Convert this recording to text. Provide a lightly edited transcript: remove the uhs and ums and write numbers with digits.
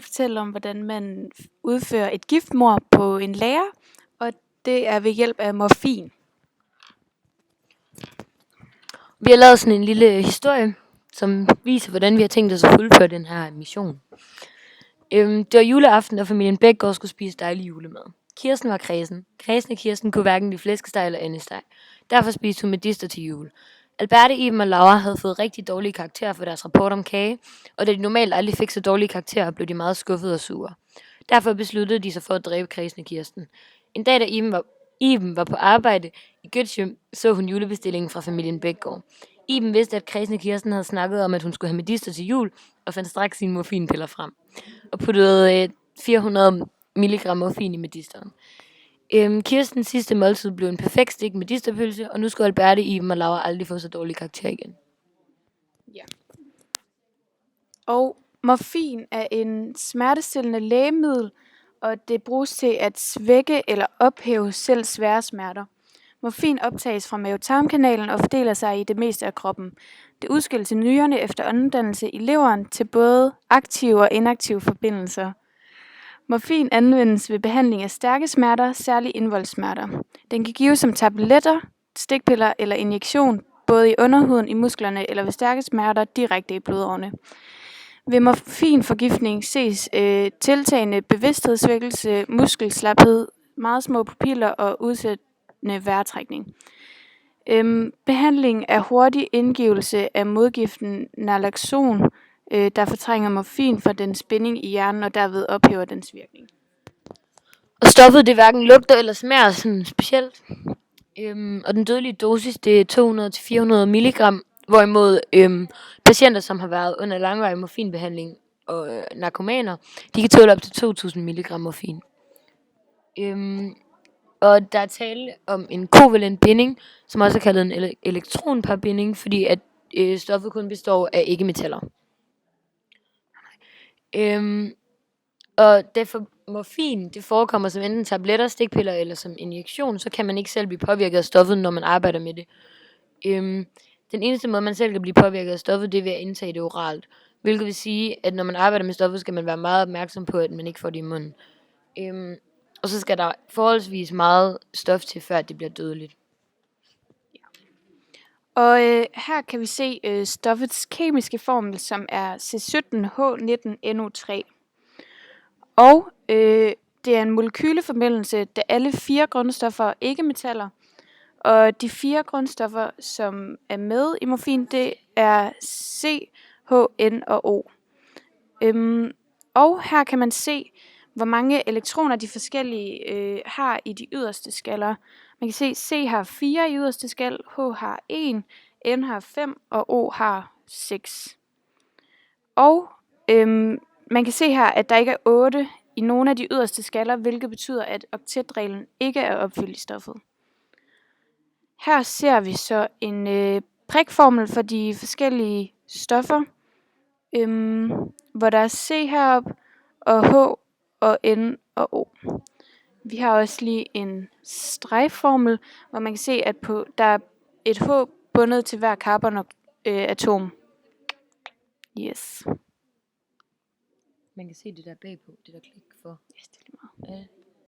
fortælle om, hvordan man udfører et giftmord på en lærer, og det er ved hjælp af morfin. Vi har lavet sådan en lille historie, som viser, hvordan vi har tænkt os at fuldføre den her mission. Det var juleaften, og familien Bækgaard skulle spise dejlig julemad. Kirsten var kræsen. Kræsende Kirsten kunne hverken lide flæskesteg eller andesteg. Derfor spiste hun medister til jul. Alberte, Iben og Laura havde fået rigtig dårlige karakterer for deres rapport om kage, og da de normalt aldrig fik så dårlige karakterer, blev de meget skuffede og sure. Derfor besluttede de sig for at dræbe kræsende Kirsten. En dag, da Iben var på arbejde i Gøtje, så hun julebestillingen fra familien Bækgaard. Iben vidste, at kræsende Kirsten havde snakket om, at hun skulle have medister til jul, og fandt straks sine morfinpiller frem og puttede 400 mg morfin i medisteren. Kirstens sidste måltid blev en perfekt stik medisterpølse, og nu skulle Alberte, Iben og Laura aldrig få så dårlig karakter igen. Ja. Og morfin er en smertestillende lægemiddel, og det bruges til at svække eller ophæve selv svære smerter. Morfin optages fra mave-tarmkanalen og fordeler sig i det meste af kroppen. Det udskilles til nyrerne efter omdannelse i leveren til både aktive og inaktive forbindelser. Morfin anvendes ved behandling af stærke smerter, særligt indvoldssmerter. Den kan gives som tabletter, stikpiller eller injektion, både i underhuden, i musklerne eller ved stærke smerter direkte i blodårene. Ved morfinforgiftning ses tiltagende bevidsthedsvækkelse, muskelslaphed, meget små pupiller og udsættende vejrtrækning. Behandling er hurtig indgivelse af modgiften naloxon, der fortrænger morfin fra dens binding i hjernen og derved ophæver dens virkning. Og stoffet det hverken lugter eller smager sådan specielt. Og den dødelige dosis det er 200-400 mg, hvorimod patienter, som har været under langvarig morfinbehandling og narkomaner, de kan tåle op til 2000 mg morfin. Og der er tale om en kovalent binding, som også er kaldet en elektronparbinding, fordi at stoffet kun består af ikke-metaller. Og derfor morfin, det forekommer som enten tabletter, stikpiller eller som injektion, så kan man ikke selv blive påvirket af stoffet, når man arbejder med det. Den eneste måde, man selv kan blive påvirket af stoffet, det er ved at indtage det oralt. Hvilket vil sige, at når man arbejder med stoffet, skal man være meget opmærksom på, at man ikke får det i munden. Og så skal der forholdsvis meget stof til, før det bliver dødeligt. Og her kan vi se stoffets kemiske formel, som er C17H19NO3. Og det er en molekyleforbindelse, da alle 4 grundstoffer er ikke-metaller. Og de 4 grundstoffer, som er med i morfin, det er C, H, N og O. Og her kan man se, hvor mange elektroner de forskellige har i de yderste skaller. Man kan se, C har 4 i yderste skal, H har 1, N har 5 og O har 6. Og man kan se her, at der ikke er 8 i nogle af de yderste skaller, hvilket betyder, at oktetreglen ikke er opfyldt i stoffet. Her ser vi så en prikformel for de forskellige stoffer, hvor der er C heroppe, og H og N og O. Vi har også lige en stregformel, hvor man kan se, at der er et H bundet til hver carbonatom. Yes. Man kan se det der bagpå, det der klik for. Ja, det er lige meget.